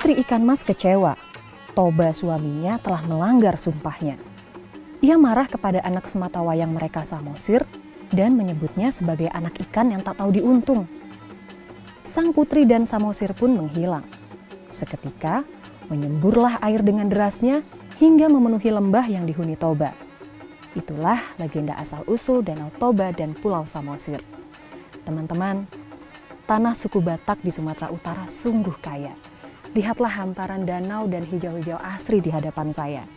Putri ikan mas kecewa. Toba suaminya telah melanggar sumpahnya. Ia marah kepada anak sematawayang mereka Samosir dan menyebutnya sebagai anak ikan yang tak tahu diuntung. Sang putri dan Samosir pun menghilang. Seketika menyemburlah air dengan derasnya hingga memenuhi lembah yang dihuni Toba. Itulah legenda asal-usul Danau Toba dan Pulau Samosir. Teman-teman, tanah suku Batak di Sumatera Utara sungguh kaya. Lihatlah hamparan danau dan hijau-hijau asri di hadapan saya.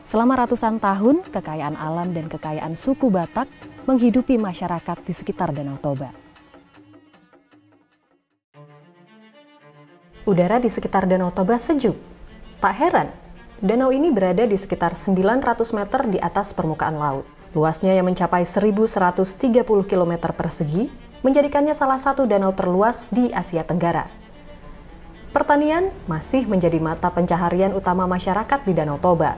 Selama ratusan tahun, kekayaan alam dan kekayaan suku Batak menghidupi masyarakat di sekitar Danau Toba. Udara di sekitar Danau Toba sejuk. Tak heran, danau ini berada di sekitar 900 meter di atas permukaan laut. Luasnya yang mencapai 1.130 km persegi menjadikannya salah satu danau terluas di Asia Tenggara. Pertanian masih menjadi mata pencaharian utama masyarakat di Danau Toba.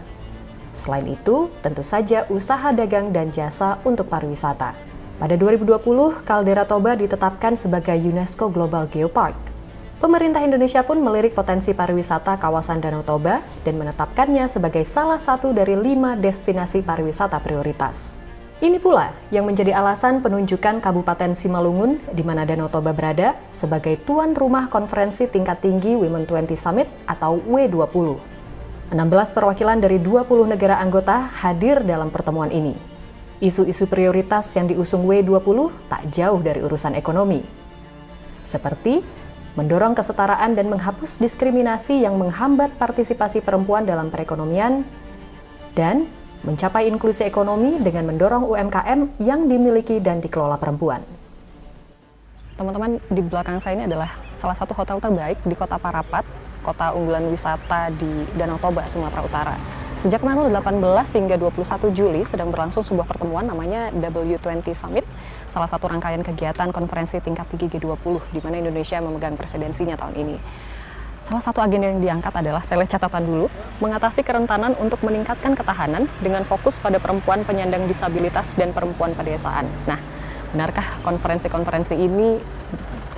Selain itu, tentu saja usaha dagang dan jasa untuk pariwisata. Pada 2020, kaldera Toba ditetapkan sebagai UNESCO Global Geopark. Pemerintah Indonesia pun melirik potensi pariwisata kawasan Danau Toba dan menetapkannya sebagai salah satu dari 5 destinasi pariwisata prioritas. Ini pula yang menjadi alasan penunjukan Kabupaten Simalungun, di mana Danau Toba berada, sebagai tuan rumah konferensi tingkat tinggi Women 20 Summit atau W20. 16 perwakilan dari 20 negara anggota hadir dalam pertemuan ini. Isu-isu prioritas yang diusung W20 tak jauh dari urusan ekonomi. Seperti mendorong kesetaraan dan menghapus diskriminasi yang menghambat partisipasi perempuan dalam perekonomian, dan mencapai inklusi ekonomi dengan mendorong UMKM yang dimiliki dan dikelola perempuan. Teman-teman, di belakang saya ini adalah salah satu hotel terbaik di Kota Parapat, kota unggulan wisata di Danau Toba, Sumatera Utara. Sejak tanggal 18 hingga 21 Juli sedang berlangsung sebuah pertemuan namanya W20 Summit, salah satu rangkaian kegiatan konferensi tingkat tinggi G20 di mana Indonesia memegang presidensinya tahun ini. Salah satu agenda yang diangkat adalah, saya lihat catatan dulu, mengatasi kerentanan untuk meningkatkan ketahanan dengan fokus pada perempuan penyandang disabilitas dan perempuan pedesaan. Nah, benarkah konferensi-konferensi ini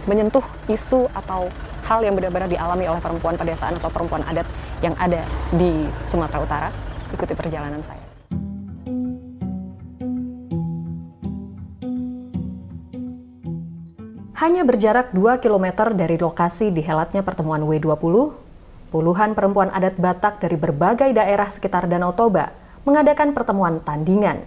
menyentuh isu atau hal yang benar-benar dialami oleh perempuan pedesaan atau perempuan adat yang ada di Sumatera Utara? Ikuti perjalanan saya. Hanya berjarak 2 km dari lokasi dihelatnya pertemuan W20, puluhan perempuan adat Batak dari berbagai daerah sekitar Danau Toba mengadakan pertemuan tandingan.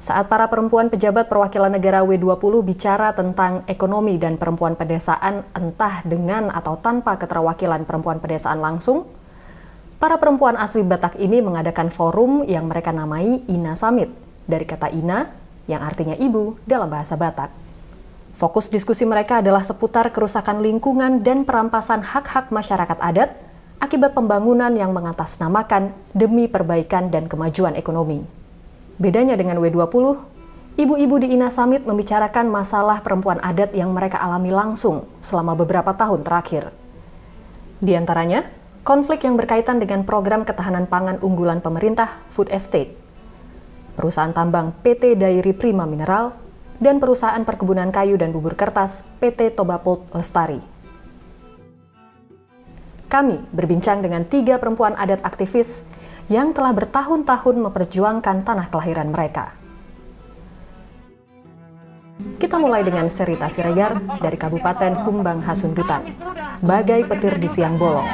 Saat para perempuan pejabat perwakilan negara W20 bicara tentang ekonomi dan perempuan pedesaan entah dengan atau tanpa keterwakilan perempuan pedesaan langsung, para perempuan asli Batak ini mengadakan forum yang mereka namai Ina Summit, dari kata Ina yang artinya ibu dalam bahasa Batak. Fokus diskusi mereka adalah seputar kerusakan lingkungan dan perampasan hak-hak masyarakat adat akibat pembangunan yang mengatasnamakan demi perbaikan dan kemajuan ekonomi. Bedanya dengan W20, ibu-ibu di Ina Summit membicarakan masalah perempuan adat yang mereka alami langsung selama beberapa tahun terakhir. Di antaranya, konflik yang berkaitan dengan program ketahanan pangan unggulan pemerintah Food Estate, perusahaan tambang PT Dairy Prima Mineral, dan perusahaan perkebunan kayu dan bubur kertas PT Toba Pulp Lestari. Kami berbincang dengan 3 perempuan adat aktivis yang telah bertahun-tahun memperjuangkan tanah kelahiran mereka. Kita mulai dengan Serita Siregar dari Kabupaten Humbang Hasundutan. Bagai petir di siang bolong,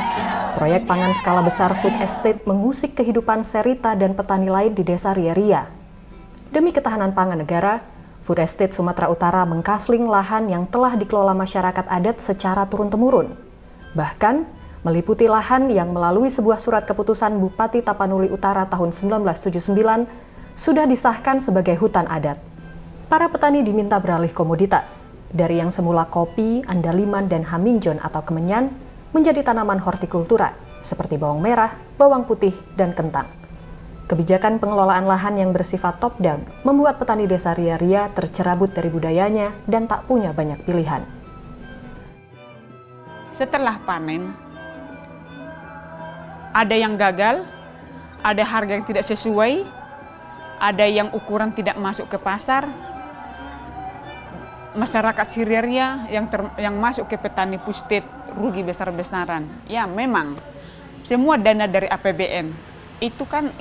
proyek pangan skala besar Food Estate mengusik kehidupan Serita dan petani lain di desa Ria-Ria. Demi ketahanan pangan negara, Food Estate Sumatera Utara mengkasling lahan yang telah dikelola masyarakat adat secara turun-temurun. Bahkan, meliputi lahan yang melalui sebuah surat keputusan Bupati Tapanuli Utara tahun 1979 sudah disahkan sebagai hutan adat. Para petani diminta beralih komoditas, dari yang semula kopi, andaliman, dan haminjon atau kemenyan, menjadi tanaman hortikultura, seperti bawang merah, bawang putih, dan kentang. Kebijakan pengelolaan lahan yang bersifat top-down membuat petani desa Ria-Ria tercerabut dari budayanya dan tak punya banyak pilihan. Setelah panen, ada yang gagal, ada harga yang tidak sesuai, ada yang ukuran tidak masuk ke pasar. Masyarakat Ria-Ria yang masuk ke petani Pustet rugi besar-besaran. Ya memang semua dana dari APBN itu kan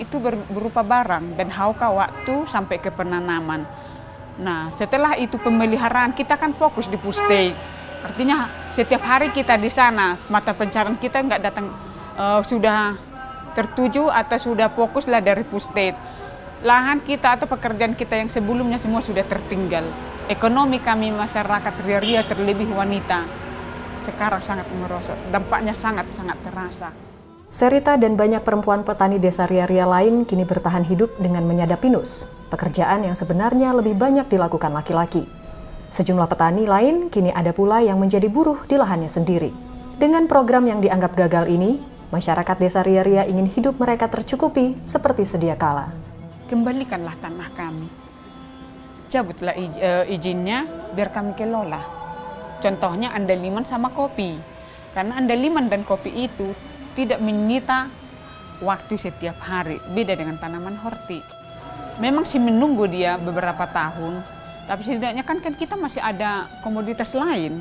berupa barang dan hauka waktu sampai ke penanaman. Nah setelah itu pemeliharaan kita kan fokus di Puste. Artinya setiap hari kita di sana, mata pencarian kita nggak datang sudah tertuju atau sudah fokuslah dari Puste. Lahan kita atau pekerjaan kita yang sebelumnya semua sudah tertinggal. Ekonomi kami masyarakat Ria-Ria terlebih wanita sekarang sangat merosot. Dampaknya sangat-sangat terasa. Serita dan banyak perempuan petani desa Ria-Ria lain kini bertahan hidup dengan menyadap pinus, pekerjaan yang sebenarnya lebih banyak dilakukan laki-laki. Sejumlah petani lain kini ada pula yang menjadi buruh di lahannya sendiri. Dengan program yang dianggap gagal ini, masyarakat desa Ria-Ria ingin hidup mereka tercukupi seperti sedia kala. Kembalikanlah tanah kami, cabutlah izinnya biar kami kelola. Contohnya andaliman sama kopi, karena andaliman dan kopi itu tidak menyita waktu setiap hari, beda dengan tanaman horti. Memang sih menunggu dia beberapa tahun, tapi setidaknya kan kita masih ada komoditas lain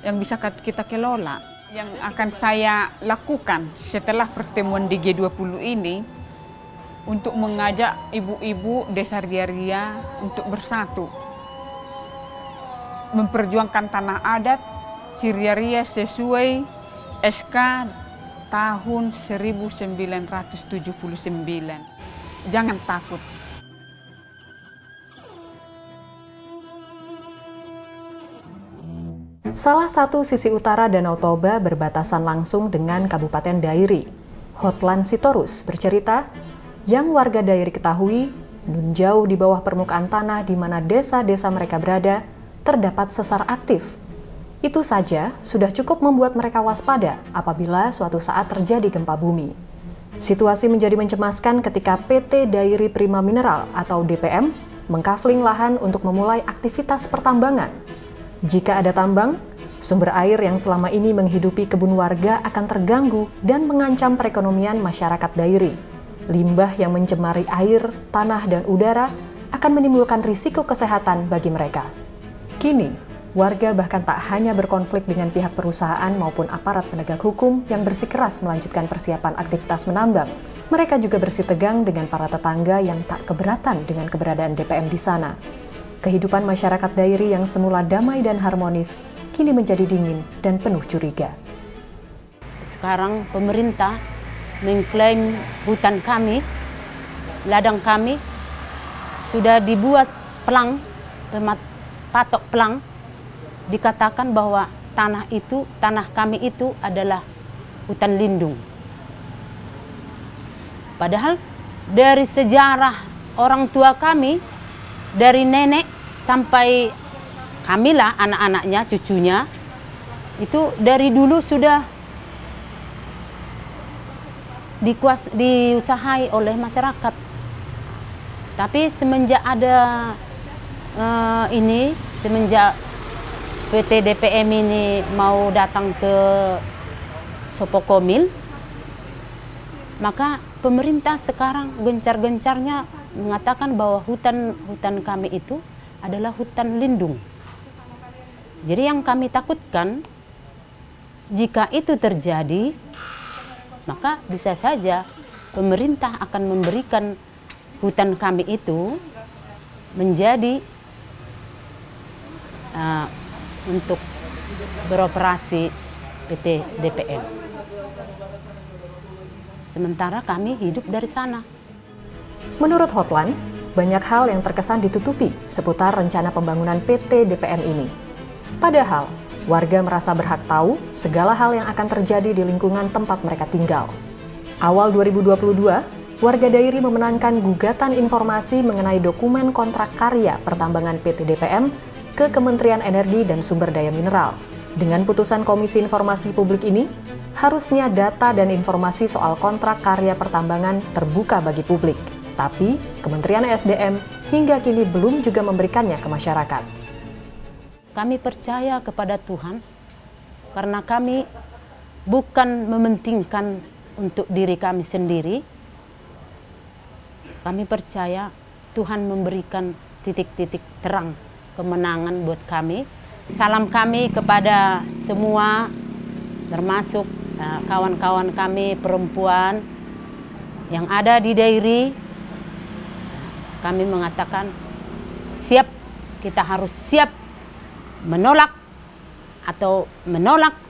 yang bisa kita kelola. Yang akan saya lakukan setelah pertemuan di G20 ini, untuk mengajak ibu-ibu desa Ria-Ria untuk bersatu. Memperjuangkan tanah adat si Ria-Ria sesuai SK tahun 1979. Jangan takut. Salah satu sisi utara Danau Toba berbatasan langsung dengan Kabupaten Dairi. Hotlan Sitorus bercerita, yang warga Dairi ketahui, nun jauh di bawah permukaan tanah di mana desa-desa mereka berada, terdapat sesar aktif. Itu saja sudah cukup membuat mereka waspada apabila suatu saat terjadi gempa bumi. Situasi menjadi mencemaskan ketika PT Dairi Prima Mineral atau DPM mengkafling lahan untuk memulai aktivitas pertambangan. Jika ada tambang, sumber air yang selama ini menghidupi kebun warga akan terganggu dan mengancam perekonomian masyarakat Dairi. Limbah yang mencemari air, tanah, dan udara akan menimbulkan risiko kesehatan bagi mereka. Kini, warga bahkan tak hanya berkonflik dengan pihak perusahaan maupun aparat penegak hukum yang bersikeras melanjutkan persiapan aktivitas menambang. Mereka juga bersitegang dengan para tetangga yang tak keberatan dengan keberadaan DPM di sana. Kehidupan masyarakat Dairi yang semula damai dan harmonis, kini menjadi dingin dan penuh curiga. Sekarang pemerintah mengklaim hutan kami, ladang kami, sudah dibuat pelang, patok pelang, dikatakan bahwa tanah kami itu adalah hutan lindung. Padahal dari sejarah orang tua kami, dari nenek sampai kamilah anak-anaknya, cucunya, itu dari dulu sudah diusahai oleh masyarakat. Tapi semenjak ada semenjak PT DPM ini mau datang ke Sopokomil, maka pemerintah sekarang gencar-gencarnya mengatakan bahwa hutan kami itu adalah hutan lindung. Jadi yang kami takutkan, jika itu terjadi, maka bisa saja pemerintah akan memberikan hutan kami itu menjadi untuk beroperasi PT DPM. Sementara kami hidup dari sana. Menurut Hotlan, banyak hal yang terkesan ditutupi seputar rencana pembangunan PT DPM ini. Padahal, warga merasa berhak tahu segala hal yang akan terjadi di lingkungan tempat mereka tinggal. Awal 2022, warga Dairi memenangkan gugatan informasi mengenai dokumen kontrak karya pertambangan PT DPM ke Kementerian Energi dan Sumber Daya Mineral. Dengan putusan Komisi Informasi Publik ini, harusnya data dan informasi soal kontrak karya pertambangan terbuka bagi publik. Tapi, Kementerian SDM hingga kini belum juga memberikannya ke masyarakat. Kami percaya kepada Tuhan, karena kami bukan mementingkan untuk diri kami sendiri. Kami percaya Tuhan memberikan titik-titik terang kemenangan buat kami. Salam kami kepada semua termasuk kawan-kawan kami perempuan yang ada di Dairi, kami mengatakan siap, kita harus siap menolak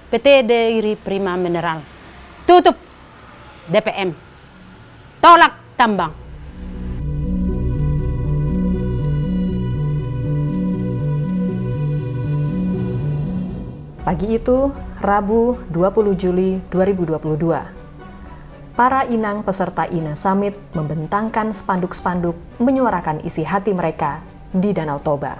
PT Dairi Prima Mineral. Tutup DPM, tolak tambang. Pagi itu, Rabu 20 Juli 2022, para inang peserta INA Summit membentangkan spanduk-spanduk menyuarakan isi hati mereka di Danau Toba.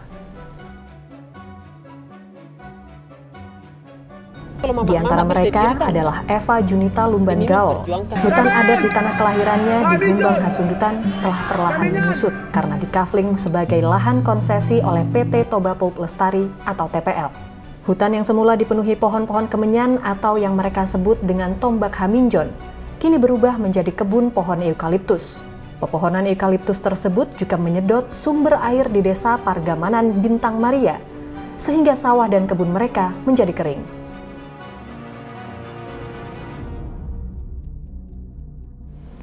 Di antara mereka adalah Eva Junita Lumban Gaol. Hutan adat di tanah kelahirannya di Humbang Hasundutan telah perlahan menyusut karena dikafling sebagai lahan konsesi oleh PT Toba Pulp Lestari atau TPL. Hutan yang semula dipenuhi pohon-pohon kemenyan atau yang mereka sebut dengan tombak haminjon, kini berubah menjadi kebun pohon eukaliptus. Pepohonan eukaliptus tersebut juga menyedot sumber air di desa Pargamanan Bintang Maria, sehingga sawah dan kebun mereka menjadi kering.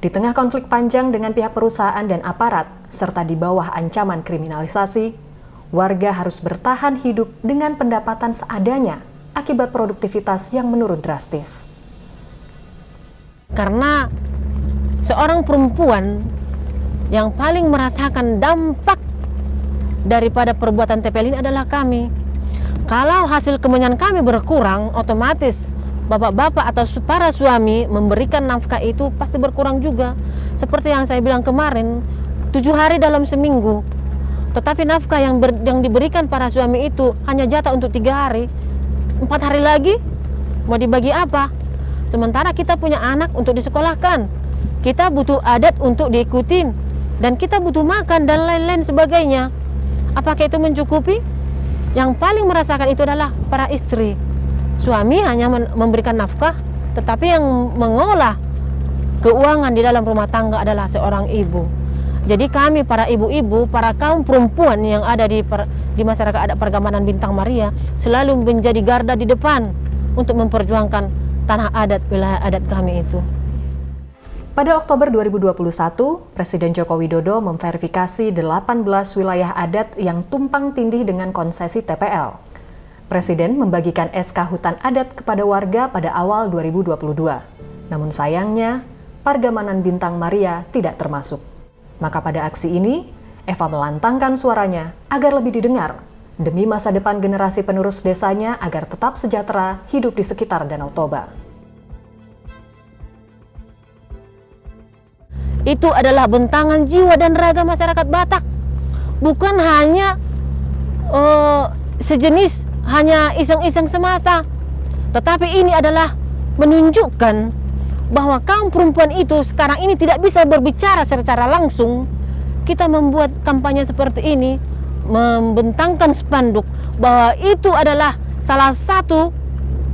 Di tengah konflik panjang dengan pihak perusahaan dan aparat, serta di bawah ancaman kriminalisasi, warga harus bertahan hidup dengan pendapatan seadanya akibat produktivitas yang menurun drastis. Karena seorang perempuan yang paling merasakan dampak daripada perbuatan TPL ini adalah kami. Kalau hasil kemenyan kami berkurang, otomatis bapak-bapak atau para suami memberikan nafkah itu pasti berkurang juga. Seperti yang saya bilang kemarin, 7 hari dalam seminggu. Tetapi nafkah yang diberikan para suami itu hanya jatah untuk 3 hari. 4 hari lagi mau dibagi apa? Sementara kita punya anak untuk disekolahkan. Kita butuh adat untuk diikutin. Dan kita butuh makan dan lain-lain sebagainya. Apakah itu mencukupi? Yang paling merasakan itu adalah para istri. Suami hanya memberikan nafkah, tetapi yang mengolah keuangan di dalam rumah tangga adalah seorang ibu. Jadi kami para ibu-ibu, para kaum perempuan yang ada di masyarakat adat Pargamanan Bintang Maria selalu menjadi garda di depan untuk memperjuangkan tanah adat, wilayah adat kami itu. Pada Oktober 2021, Presiden Joko Widodo memverifikasi 18 wilayah adat yang tumpang tindih dengan konsesi TPL. Presiden membagikan SK hutan adat kepada warga pada awal 2022. Namun sayangnya, Pargamanan Bintang Maria tidak termasuk. Maka pada aksi ini, Eva melantangkan suaranya agar lebih didengar, demi masa depan generasi penerus desanya agar tetap sejahtera hidup di sekitar Danau Toba. Itu adalah bentangan jiwa dan raga masyarakat Batak. Bukan hanya sejenis hanya iseng-iseng semata, tetapi ini adalah menunjukkan bahwa kaum perempuan itu sekarang ini tidak bisa berbicara secara langsung. Kita membuat kampanye seperti ini, membentangkan spanduk bahwa itu adalah salah satu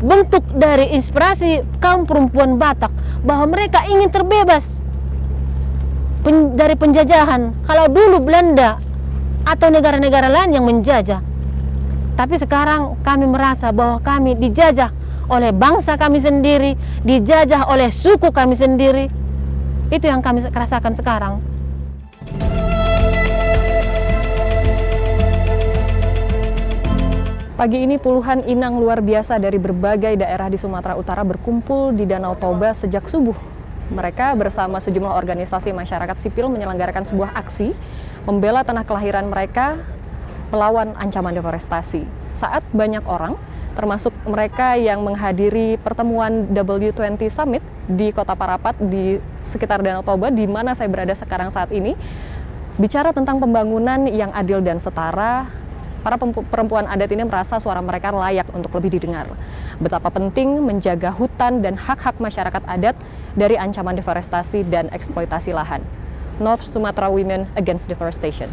bentuk dari inspirasi kaum perempuan Batak, bahwa mereka ingin terbebas dari penjajahan. Kalau dulu Belanda atau negara-negara lain yang menjajah, tapi sekarang kami merasa bahwa kami dijajah oleh bangsa kami sendiri, dijajah oleh suku kami sendiri. Itu yang kami rasakan sekarang. Pagi ini puluhan inang luar biasa dari berbagai daerah di Sumatera Utara berkumpul di Danau Toba sejak subuh. Mereka bersama sejumlah organisasi masyarakat sipil menyelenggarakan sebuah aksi membela tanah kelahiran mereka melawan ancaman deforestasi. Saat banyak orang, termasuk mereka yang menghadiri pertemuan W20 Summit di Kota Parapat di sekitar Danau Toba, di mana saya berada sekarang saat ini, bicara tentang pembangunan yang adil dan setara. Para perempuan adat ini merasa suara mereka layak untuk lebih didengar. Betapa penting menjaga hutan dan hak-hak masyarakat adat dari ancaman deforestasi dan eksploitasi lahan. North Sumatra Women Against Deforestation.